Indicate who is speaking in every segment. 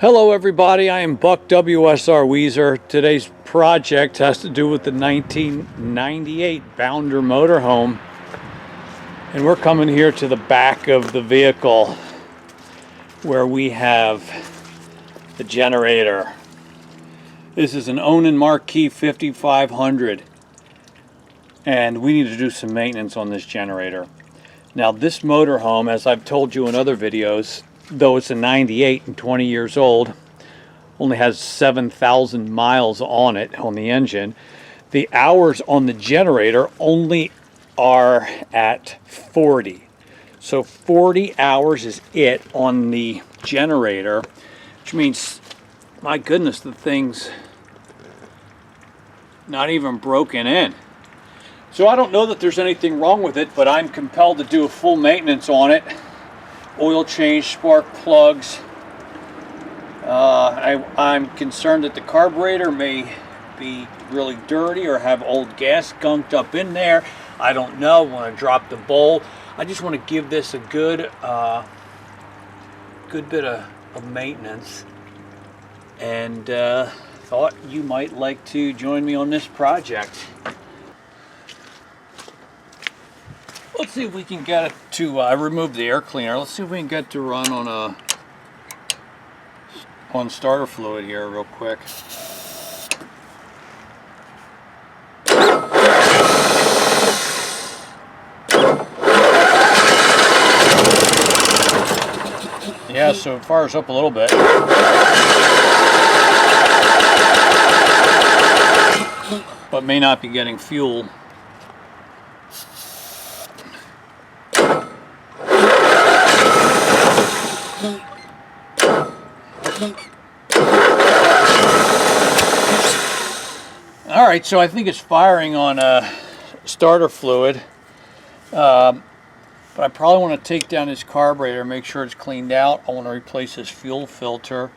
Speaker 1: Hello everybody, I am Buck WSR Weezer. Today's project has to do with the 1998 Bounder motorhome. And we're coming here to the back of the vehicle where we have the generator. This is an Onan Marquis 5500 and we need to do some maintenance on this generator. Now this motorhome, as I've told you in other videos, though it's a 98 and 20 years old, only has 7,000 miles on it on the engine. The hours on the generator only are at 40. So 40 hours is it on the generator, which means, my goodness, the thing's not even broken in. So I don't know that there's anything wrong with it, but I'm compelled to do a full maintenance on it. Oil change, spark plugs. I'm concerned that the carburetor may be really dirty or have old gas gunked up in there. I don't know. I want to drop the bowl. I just want to give this a good bit of maintenance, and thought you might like to join me on this project. Let's see if we can get it to, I removed the air cleaner. Let's see if we can get to run on starter fluid here real quick. Yeah, so it fires up a little bit. But may not be getting fuel. Alright, so I think it's firing on starter fluid, but I probably want to take down this carburetor, make sure it's cleaned out. I want to replace this fuel filter,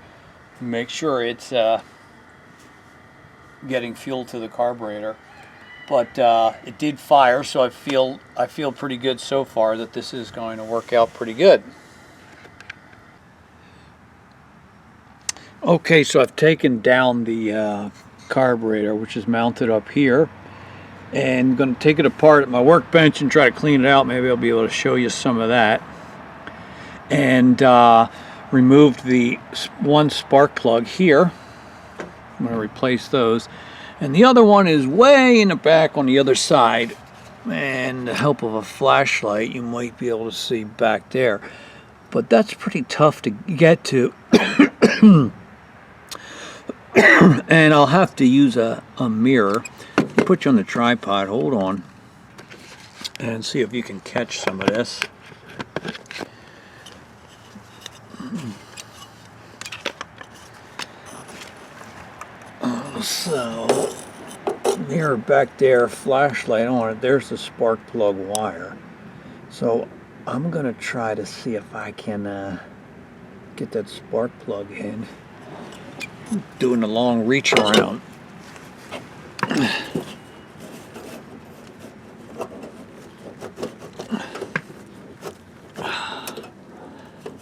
Speaker 1: make sure it's getting fuel to the carburetor. But it did fire, so I feel pretty good so far that this is going to work out pretty good. Okay, so I've taken down the carburetor, which is mounted up here, and I'm going to take it apart at my workbench and try to clean it out. Maybe I'll be able to show you some of that. And removed the one spark plug here. I'm going to replace those, and the other one is way in the back on the other side, and the help of a flashlight you might be able to see back there, but that's pretty tough to get to. And I'll have to use a mirror. Put you on the tripod, hold on, and see if you can catch some of this. So, mirror back there, flashlight on it, there's the spark plug wire. So I'm going to try to see if I can get that spark plug in. Doing a long reach around.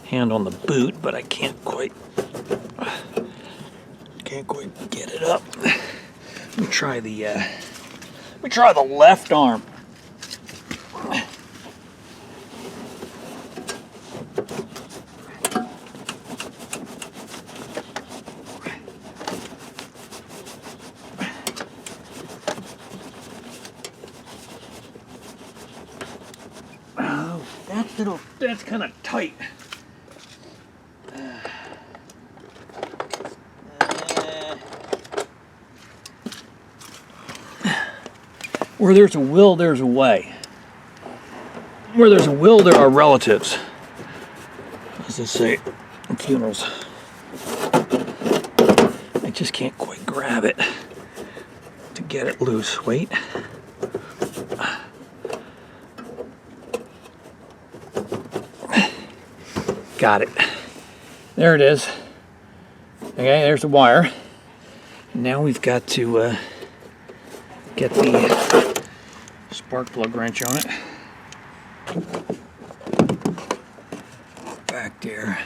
Speaker 1: Hand on the boot, but I can't quite get it up. Let me try the left arm. That's kind of tight. Where there's a will, there's a way. Where there's a will, there are relatives, as they say in funerals. I just can't quite grab it to get it loose. Wait. Got it. There it is. Okay, there's the wire. Now we've got to get the spark plug wrench on it. Back there.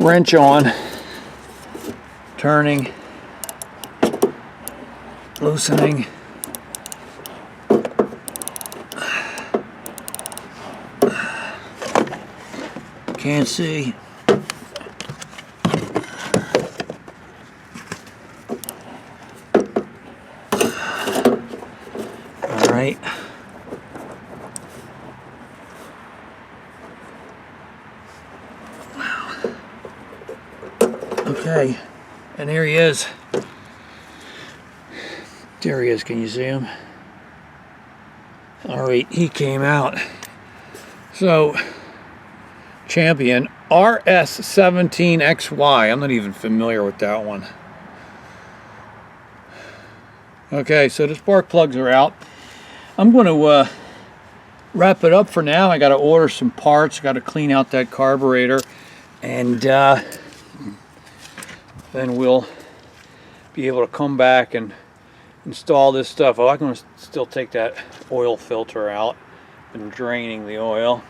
Speaker 1: wrench on, turning, loosening. Can't see. All right. Wow. Okay, and here he is. There he is. Can you see him? All right, he came out. So, Champion RS17XY. I'm not even familiar with that one. Okay, so the spark plugs are out. I'm going to wrap it up for now. I got to order some parts. Got to clean out that carburetor, and then we'll be able to come back and install this stuff. Oh, I'm going to still take that oil filter out and draining the oil.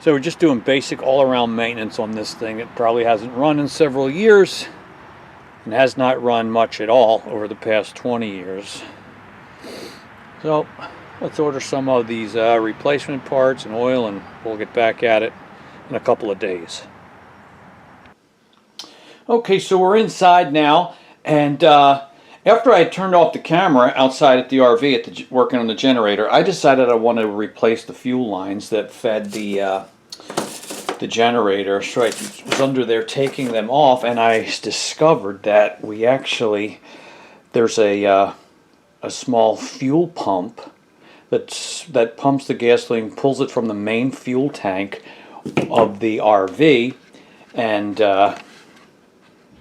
Speaker 1: So we're just doing basic all-around maintenance on this thing. It probably hasn't run in several years and has not run much at all over the past 20 years. So let's order some of these replacement parts and oil, and we'll get back at it in a couple of days. Okay, so we're inside now, and after I turned off the camera outside at the RV working on the generator, I decided I wanted to replace the fuel lines that fed the generator. So I was under there taking them off, and I discovered that there's a small fuel pump that pumps the gasoline, pulls it from the main fuel tank of the RV, and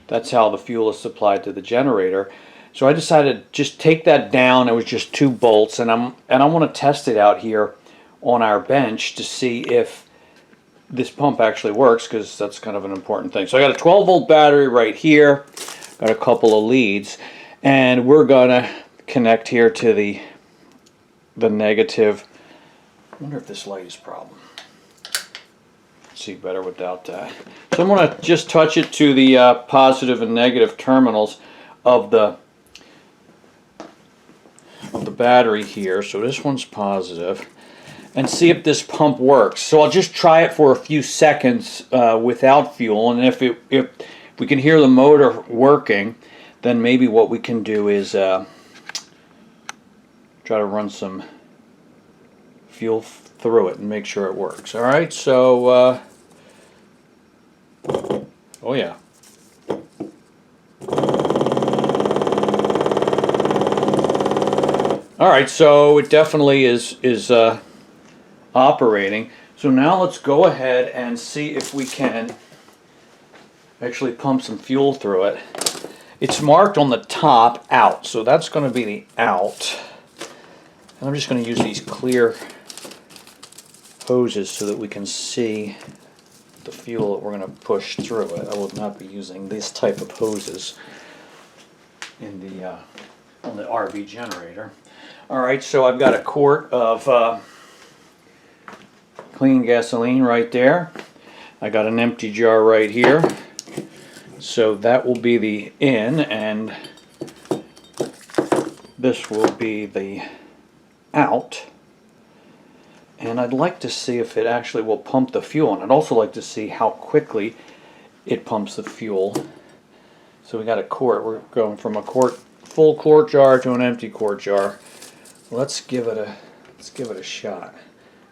Speaker 1: that's how the fuel is supplied to the generator. So I decided to just take that down. It was just 2 bolts, and I want to test it out here on our bench to see if this pump actually works, because that's kind of an important thing. So I got a 12-volt battery right here, got a couple of leads, and we're gonna connect here to the negative. I wonder if this light is a problem. See better without that. So I'm gonna just touch it to the positive and negative terminals of the battery here. So this one's positive, and see if this pump works. So I'll just try it for a few seconds without fuel, and if we can hear the motor working, then maybe what we can do is try to run some fuel through it and make sure it works. All right, so oh yeah. All right, so it definitely is operating. So now let's go ahead and see if we can actually pump some fuel through it. It's marked on the top out, so that's going to be the out. And I'm just going to use these clear hoses so that we can see the fuel that we're going to push through it. I will not be using this type of hoses in the on the RV generator. All right, so I've got a quart of clean gasoline right there. I got an empty jar right here. So that will be the in, and this will be the out. And I'd like to see if it actually will pump the fuel, and I'd also like to see how quickly it pumps the fuel. So we got a quart. We're going from a full quart jar to an empty quart jar. Let's give it a shot.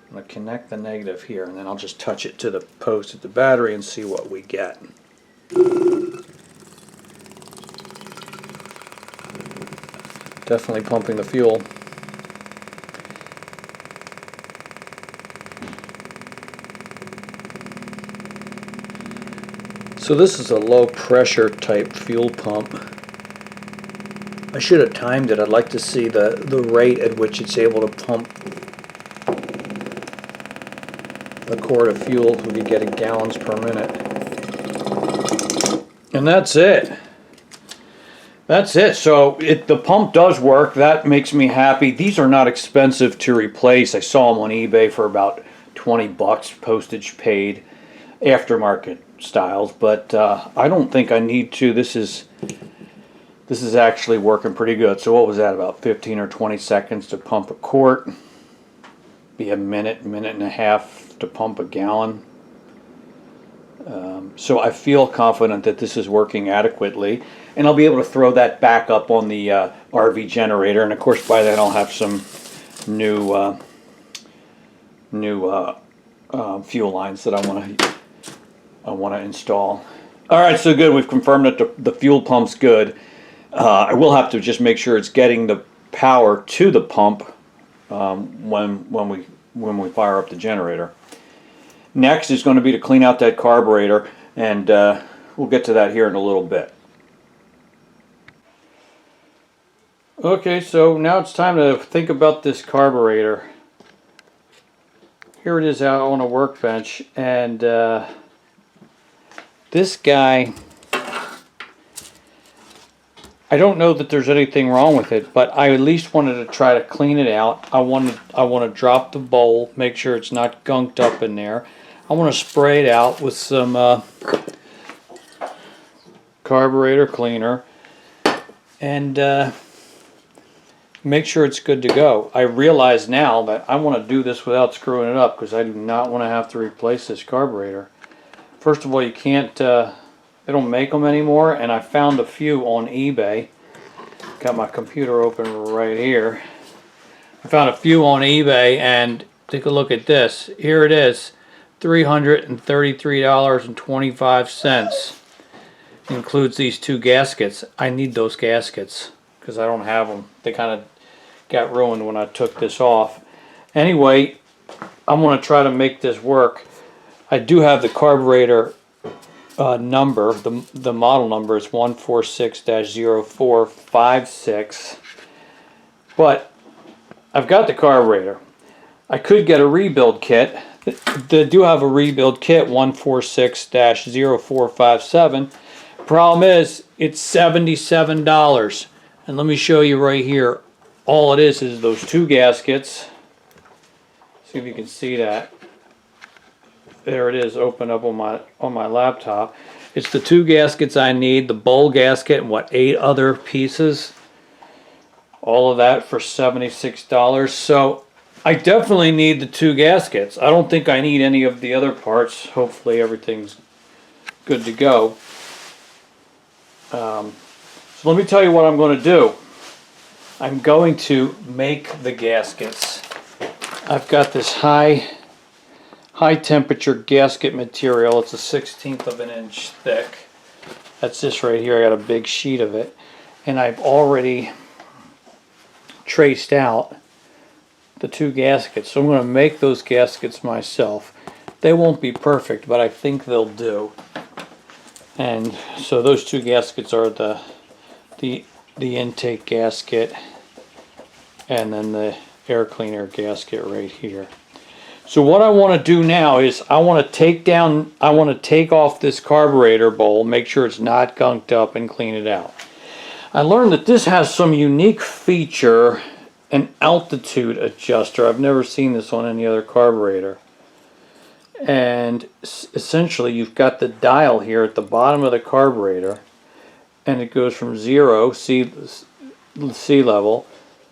Speaker 1: I'm going to connect the negative here, and then I'll just touch it to the post at the battery and see what we get. Definitely pumping the fuel. So this is a low pressure type fuel pump. I should have timed it. I'd like to see the rate at which it's able to pump a quart of fuel. We could get in gallons per minute. And that's it. That's it. So the pump does work. That makes me happy. These are not expensive to replace. I saw them on eBay for about 20 bucks, postage paid. aftermarket styles, but I don't think I need to. This is actually working pretty good. So what was that, about 15 or 20 seconds to pump a quart? Be a minute and a half to pump a gallon. So I feel confident that this is working adequately, and I'll be able to throw that back up on the RV generator. And of course, by then I'll have some new fuel lines that I want to install. All right, so good. We've confirmed that the fuel pump's good. I will have to just make sure it's getting the power to the pump when we fire up the generator. Next is going to be to clean out that carburetor, and we'll get to that here in a little bit. Okay, so now it's time to think about this carburetor. Here it is out on a workbench, and this guy, I don't know that there's anything wrong with it, but I at least wanted to try to clean it out. I want to drop the bowl, make sure it's not gunked up in there. I want to spray it out with some carburetor cleaner and make sure it's good to go. I realize now that I want to do this without screwing it up, because I do not want to have to replace this carburetor. First of all, you can't, they don't make them anymore, and I found a few on eBay. Got my computer open right here. I found a few on eBay, and take a look at this. Here it is, $333.25. Includes these two gaskets. I need those gaskets because I don't have them. They kind of got ruined when I took this off. Anyway, I'm going to try to make this work. I do have the carburetor number. The model number is 146-0456. But I've got the carburetor. I could get a rebuild kit. They do have a rebuild kit, 146-0457. Problem is, it's $77. And let me show you right here. All it is those two gaskets. See if you can see that. There it is, open up on my laptop. It's the two gaskets I need, the bowl gasket and 8 other pieces. All of that for $76. So I definitely need the two gaskets. I don't think I need any of the other parts. Hopefully everything's good to go. So let me tell you what I'm going to do. I'm going to make the gaskets. I've got this high temperature gasket material. It's a 1/16 of an inch thick. That's this right here. I got a big sheet of it, and I've already traced out the two gaskets. So I'm going to make those gaskets myself. They won't be perfect, but I think they'll do. And so those two gaskets are the intake gasket and then the air cleaner gasket right here. So what I want to do now is I want to take off this carburetor bowl, make sure it's not gunked up, and clean it out. I learned that this has some unique feature, an altitude adjuster. I've never seen this on any other carburetor. And essentially you've got the dial here at the bottom of the carburetor, and it goes from 0 sea level,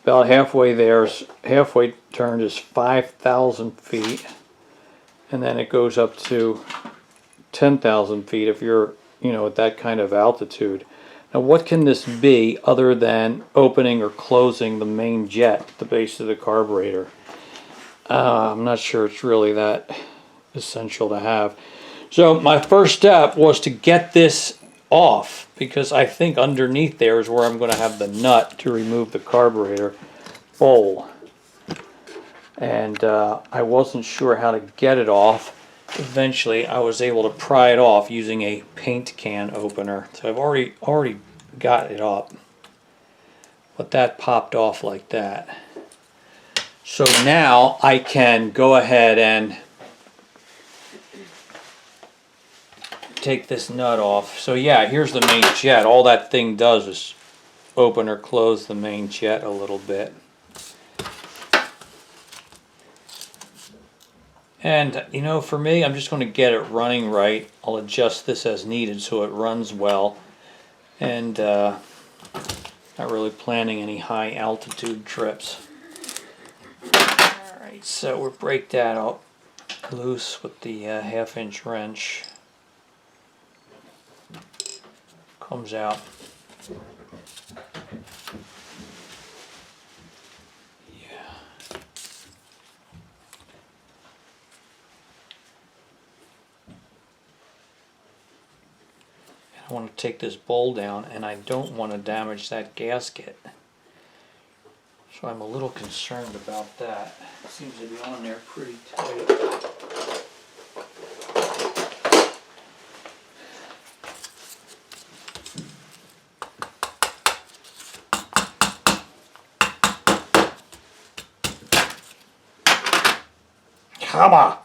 Speaker 1: about halfway there, halfway turned is 5,000 feet, and then it goes up to 10,000 feet if you're at that kind of altitude. Now what can this be other than opening or closing the main jet at the base of the carburetor? I'm not sure it's really that essential to have. So my first step was to get this off, because I think underneath there is where I'm going to have the nut to remove the carburetor bowl, and I wasn't sure how to get it off. Eventually I was able to pry it off using a paint can opener. So I've already got it up, but that popped off like that. So now I can go ahead and take this nut off. So yeah, here's the main jet. All that thing does is open or close the main jet a little bit. And you know, for me, I'm just going to get it running right. I'll adjust this as needed so it runs well. And not really planning any high altitude trips. Alright, so we'll break that up loose with the 1/2-inch wrench. Comes out. I want to take this bowl down, and I don't want to damage that gasket. So I'm a little concerned about that. It seems to be on there pretty tight. Come on!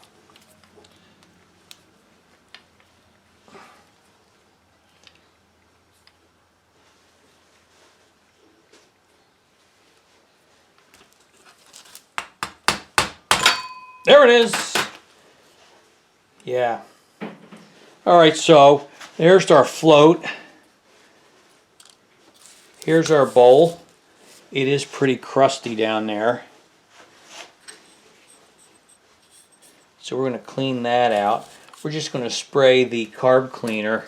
Speaker 1: There it is. Yeah. Alright, so there's our float. Here's our bowl. It is pretty crusty down there. So we're going to clean that out. We're just going to spray the carb cleaner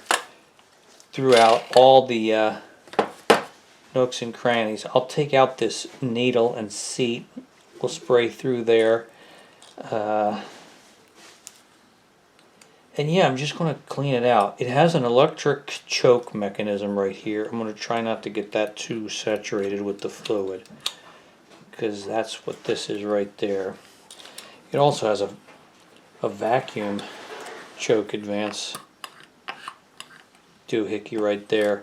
Speaker 1: throughout all the nooks and crannies. I'll take out this needle and seat. We'll spray through there. And yeah, I'm just going to clean it out. It has an electric choke mechanism right here. I'm going to try not to get that too saturated with the fluid, because that's what this is right there. It also has a vacuum choke advance doohickey right there.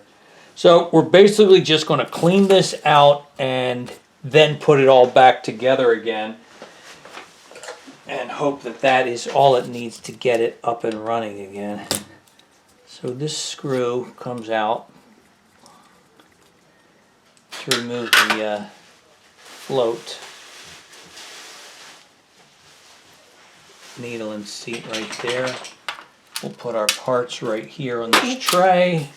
Speaker 1: So we're basically just going to clean this out and then put it all back together again, and hope that that is all it needs to get it up and running again. So this screw comes out to remove the float. Needle and seat right there. We'll put our parts right here on this tray.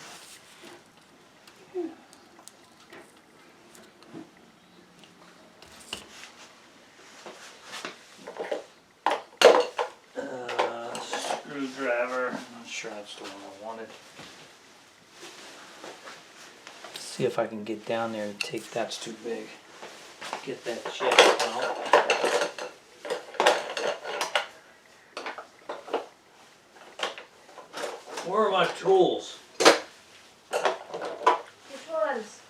Speaker 1: Screwdriver. I'm not sure that's the one I wanted. Let's see if I can get down there and take that's too big. Get that jet out. Where are my tools?
Speaker 2: Which ones?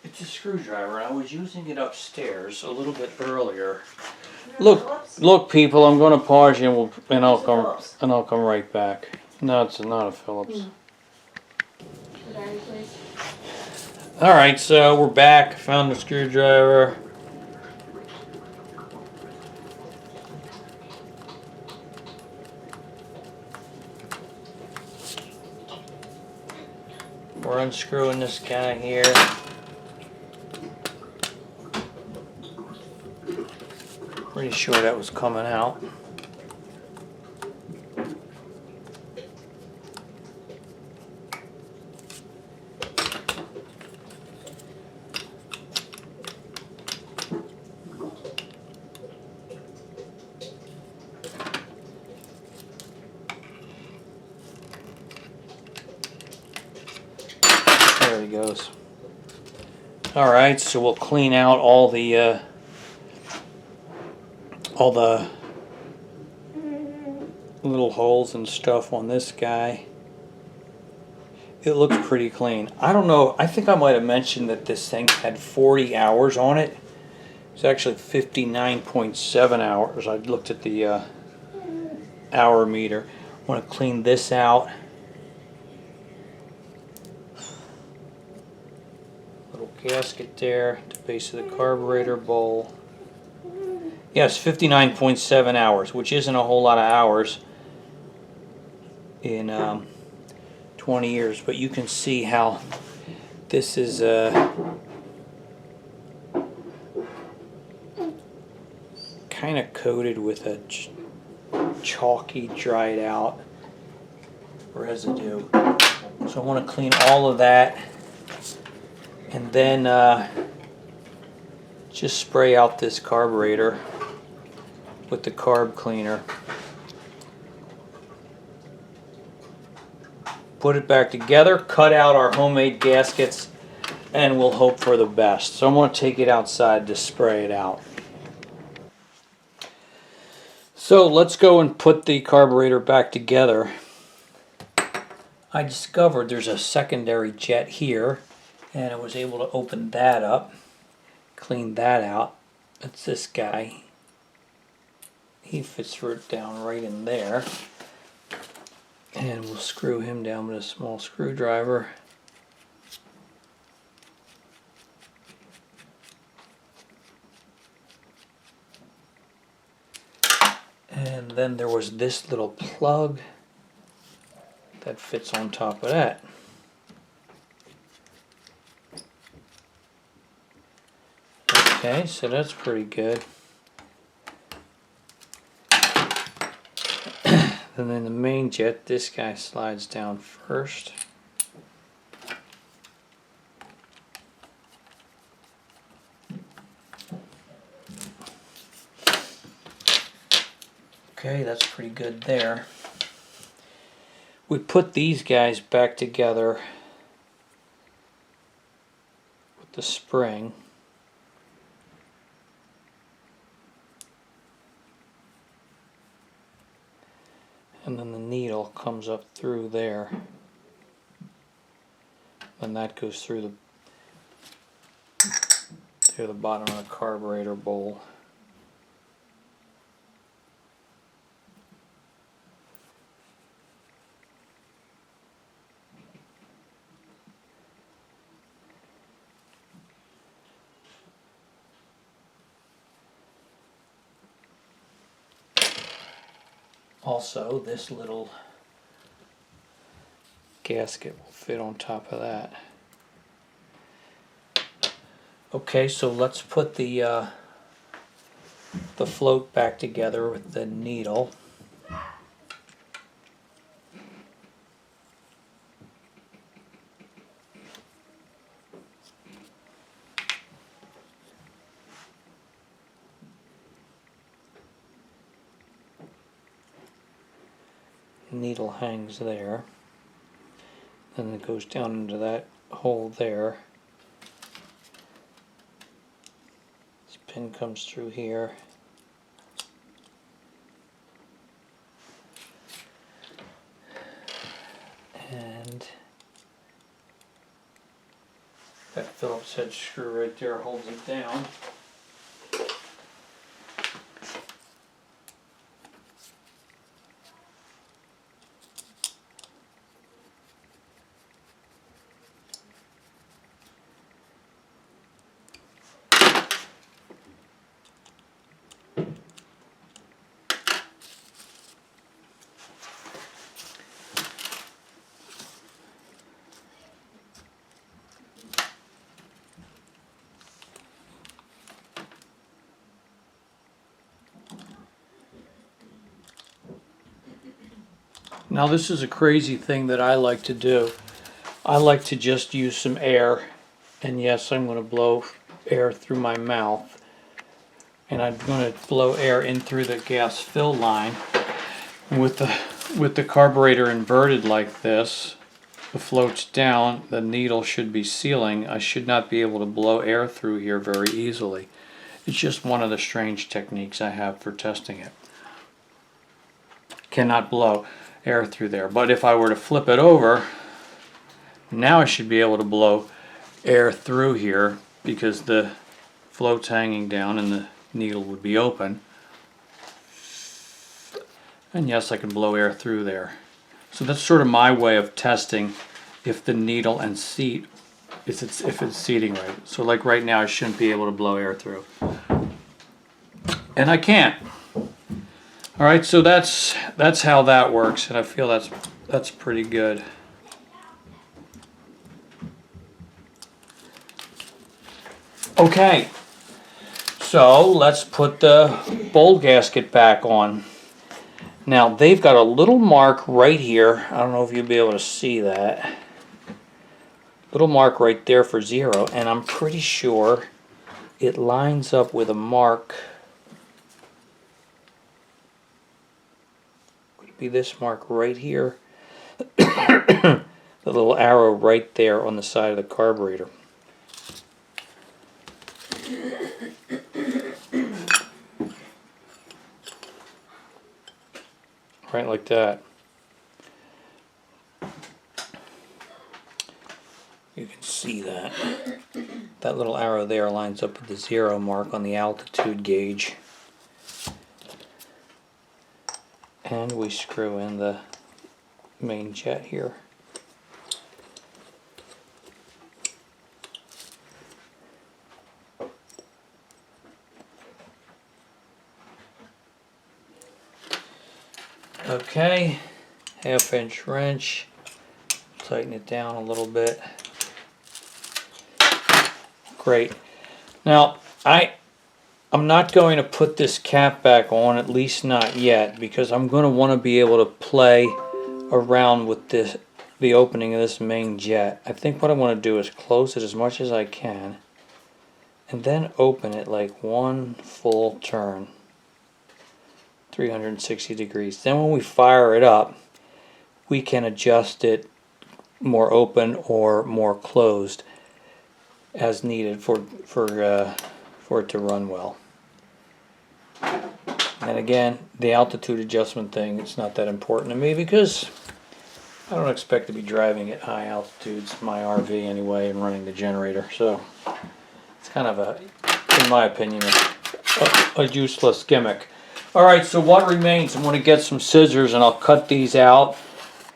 Speaker 1: It's a screwdriver. I was using it upstairs a little bit earlier.
Speaker 2: No,
Speaker 1: Look,
Speaker 2: Phillips?
Speaker 1: look, people. I'm going to pause you, and I'll
Speaker 2: It's a
Speaker 1: come,
Speaker 2: Phillips.
Speaker 1: and I'll come right back. No, it's not a Phillips.
Speaker 2: The battery, please.
Speaker 1: All right, so we're back. Found the screwdriver. We're unscrewing this guy here. Pretty sure that was coming out. There he goes. All right, so we'll clean out all the little holes and stuff on this guy. It looks pretty clean. I don't know, I think I might have mentioned that this thing had 40 hours on it. It's actually 59.7 hours. I looked at the hour meter. I want to clean this out. Little gasket there at the base of the carburetor bowl. Yes, 59.7 hours, which isn't a whole lot of hours in 20 years, but you can see how this is kind of coated with a chalky, dried out residue. So I want to clean all of that, and then just spray out this carburetor with the carb cleaner. Put it back together, cut out our homemade gaskets, and we'll hope for the best. So I'm going to take it outside to spray it out. So let's go and put the carburetor back together. I discovered there's a secondary jet here, and I was able to open that up, clean that out. That's this guy. He fits down right in there. And we'll screw him down with a small screwdriver. And then there was this little plug that fits on top of that. Okay, so that's pretty good. And then the main jet, this guy slides down first. Okay, that's pretty good there. We put these guys back together with the spring. And then the needle comes up through there. And that goes through the bottom of the carburetor bowl. Also, this little gasket will fit on top of that. Okay, so let's put the float back together with the needle. Needle hangs there, and it goes down into that hole there. This pin comes through here, and that Phillips head screw right there holds it down. Now this is a crazy thing that I like to do. I like to just use some air, and yes, I'm going to blow air through my mouth, and I'm going to blow air in through the gas fill line. With the carburetor inverted like this, the float's down, the needle should be sealing. I should not be able to blow air through here very easily. It's just one of the strange techniques I have for testing it. Cannot blow air through there. But if I were to flip it over, now I should be able to blow air through here because the float's hanging down and the needle would be open. And yes, I can blow air through there. So that's sort of my way of testing if the needle and seat, if it's seating right. So like right now I shouldn't be able to blow air through. And I can't. Alright, so that's how that works, and I feel that's pretty good. Okay, So let's put the bowl gasket back on. Now they've got a little mark right here. I don't know if you'll be able to see that. Little mark right there for 0, and I'm pretty sure it lines up with a mark. Could be this mark right here. The little arrow right there on the side of the carburetor. Right like that. You can see that. That little arrow there lines up with the 0 mark on the altitude gauge. And we screw in the main jet here. Okay, 1/2-inch wrench, tighten it down a little bit. Great. Now, I'm not going to put this cap back on, at least not yet, because I'm going to want to be able to play around with the opening of this main jet. I think what I want to do is close it as much as I can, and then open it like one full turn. 360 degrees. Then when we fire it up, we can adjust it more open or more closed as needed for it to run well. And again, the altitude adjustment thing, it's not that important to me because I don't expect to be driving at high altitudes, my RV anyway, and running the generator. So it's kind of a, in my opinion, a useless gimmick. All right, so what remains? I'm going to get some scissors and I'll cut these out,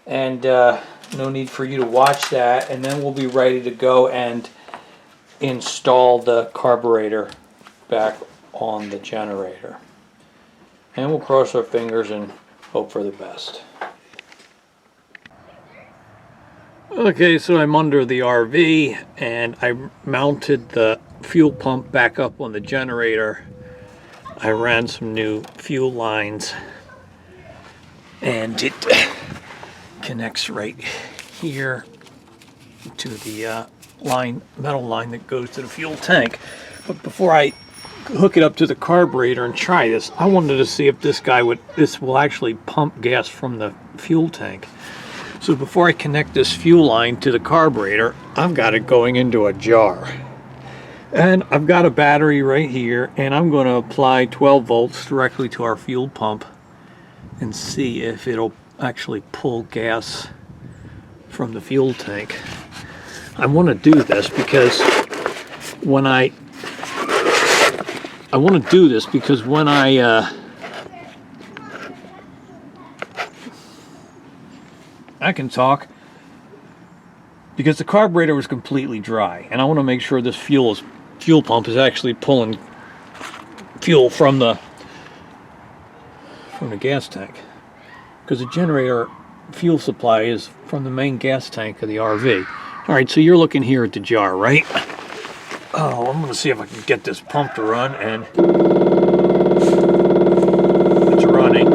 Speaker 1: and no need for you to watch that, and then we'll be ready to go and install the carburetor back on the generator. And we'll cross our fingers and hope for the best. Okay, so I'm under the RV and I mounted the fuel pump back up on the generator. I ran some new fuel lines and it connects right here to the metal line that goes to the fuel tank. But before I hook it up to the carburetor and try this, I wanted to see if this will actually pump gas from the fuel tank. So before I connect this fuel line to the carburetor, I've got it going into a jar. And I've got a battery right here, and I'm going to apply 12 volts directly to our fuel pump and see if it'll actually pull gas from the fuel tank. I want to do this because when I can talk, because the carburetor was completely dry, and I want to make sure this fuel pump is actually pulling fuel from the gas tank, because the generator fuel supply is from the main gas tank of the RV. All right, so you're looking here at the jar, right? Oh, I'm going to see if I can get this pump to run, and it's running.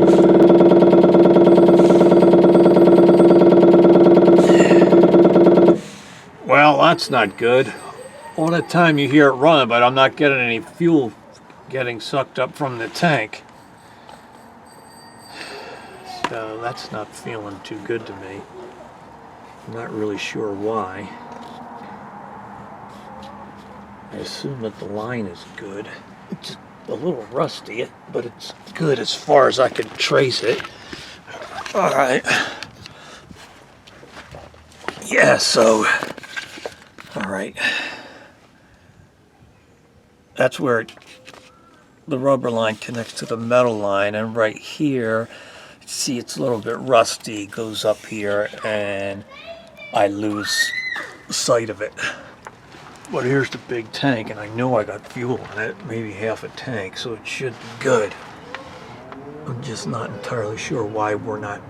Speaker 1: Well, that's not good. All the time you hear it run, but I'm not getting any fuel getting sucked up from the tank. So that's not feeling too good to me. I'm not really sure why. I assume that the line is good. It's just a little rusty, but it's good as far as I can trace it. All right. Yeah, so, all right. That's where the rubber line connects to the metal line, and right here, see, it's a little bit rusty, goes up here, and I lose sight of it. But here's the big tank, and I know I got fuel in it, maybe half a tank, so it should be good. I'm just not entirely sure why we're not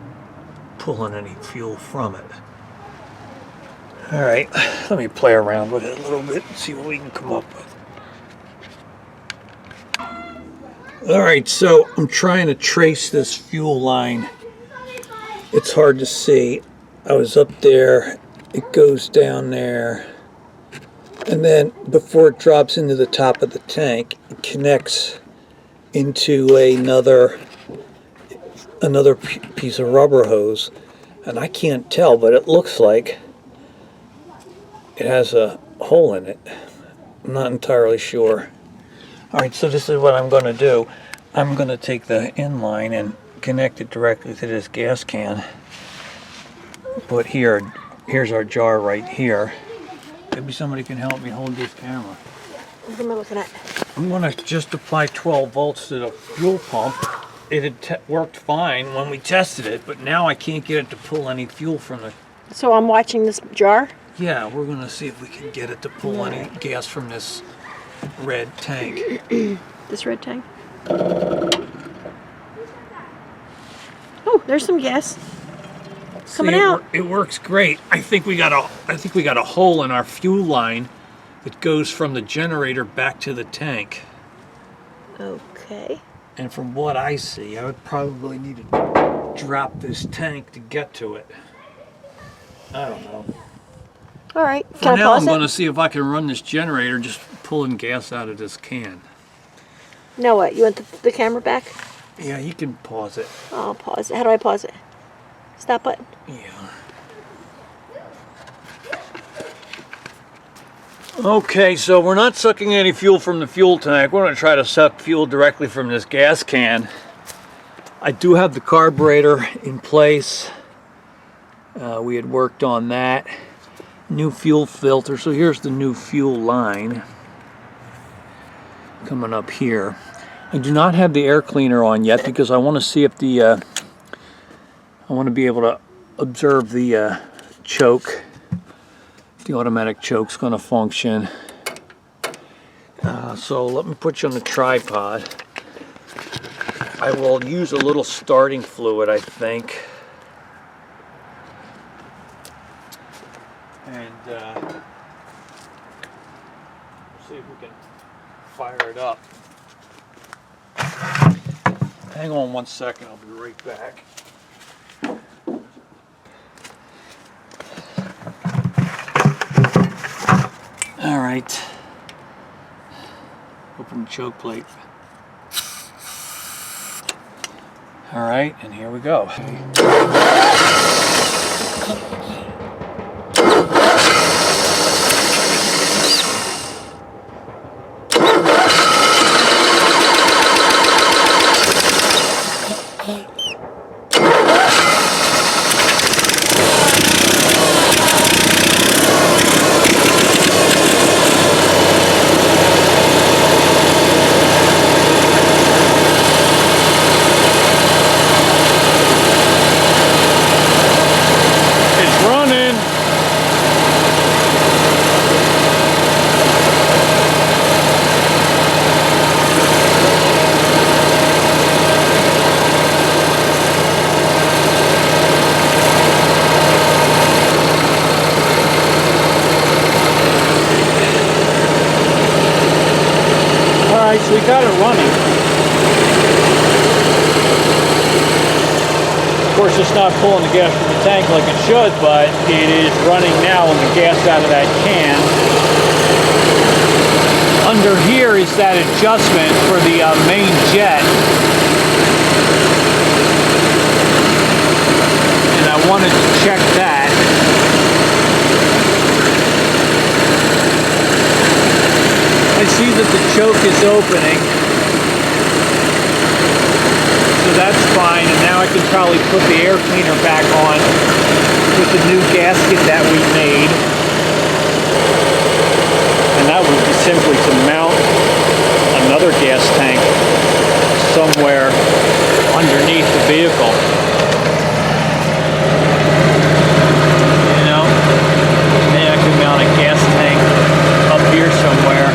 Speaker 1: pulling any fuel from it. All right, let me play around with it a little bit and see what we can come up with. All right, so I'm trying to trace this fuel line. It's hard to see. I was up there, it goes down there, and then before it drops into the top of the tank, it connects into another piece of rubber hose, and I can't tell, but it looks like it has a hole in it. I'm not entirely sure. All right, so this is what I'm going to do. I'm going to take the inline and connect it directly to this gas can. But here's our jar right here. Maybe somebody can help me hold this camera.
Speaker 2: What am I looking at?
Speaker 1: I'm going to just apply 12 volts to the fuel pump. It had worked fine when we tested it, but now I can't get it to pull any fuel from the...
Speaker 2: So I'm watching this jar?
Speaker 1: Yeah, we're going to see if we can get it to pull any gas from this red tank.
Speaker 2: This red tank? Oh, there's some gas coming out.
Speaker 1: It works great. I think we got a hole in our fuel line that goes from the generator back to the tank.
Speaker 2: Okay.
Speaker 1: And from what I see, I would probably need to drop this tank to get to it. I don't know.
Speaker 2: All right.
Speaker 1: For
Speaker 2: Can I
Speaker 1: now,
Speaker 2: pause
Speaker 1: I'm
Speaker 2: it?
Speaker 1: going to see if I can run this generator just pulling gas out of this can.
Speaker 2: Now what? You want the camera back?
Speaker 1: Yeah, you can pause it.
Speaker 2: I'll pause it. How do I pause it? Stop button.
Speaker 1: Yeah. Okay, so we're not sucking any fuel from the fuel tank. We're going to try to suck fuel directly from this gas can. I do have the carburetor in place. We had worked on that. New fuel filter. So here's the new fuel line coming up here. I do not have the air cleaner on yet because I want to see if the I want to be able to observe the choke. The automatic choke's going to function. So let me put you on the tripod. I will use a little starting fluid, I think. And see if we can fire it up. Hang on 1 second, I'll be right back. All right. Open the choke plate. All right, and here we go. We got it running. Of course, it's not pulling the gas from the tank like it should, but it is running now on the gas out of that can. Under here is that adjustment for the main jet. And I wanted to check that. I see that the choke is opening, so that's fine, and now I can probably put the air cleaner back on with the new gasket that we made. And that would be simply to mount another gas tank somewhere underneath the vehicle. You know, maybe I can mount a gas tank up here somewhere.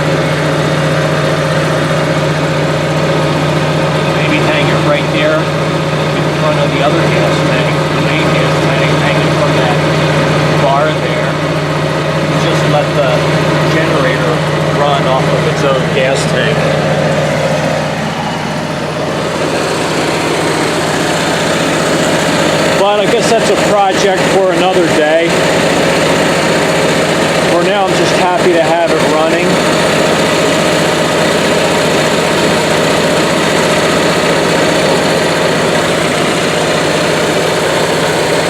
Speaker 1: Right there in front of the other gas tank, the main gas tank, hanging from that bar there. Just let the generator run off of its own gas tank. But I guess that's a project for another day. For now, I'm just happy to have it running.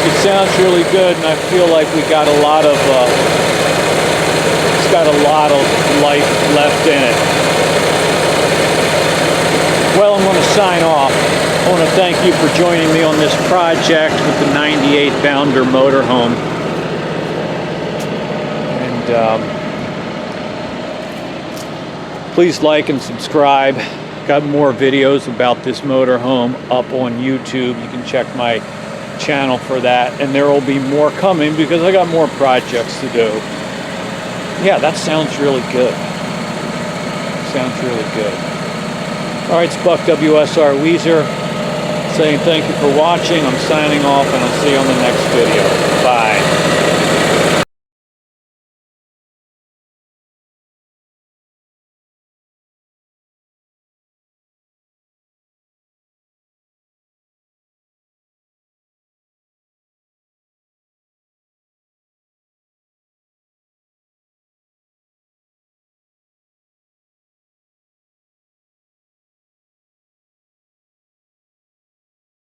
Speaker 1: It sounds really good, and I feel like we got a lot of it's got a lot of life left in it. Well, I'm going to sign off. I want to thank you for joining me on this project with the 98 Bounder motorhome. And please like and subscribe. Got more videos about this motorhome up on YouTube. You can check my channel for that, and there will be more coming because I got more projects to do. Yeah, that sounds really good. Sounds really good. All right, it's Buck WSR Weezer saying thank you for watching. I'm signing off, and I'll see you on the next video.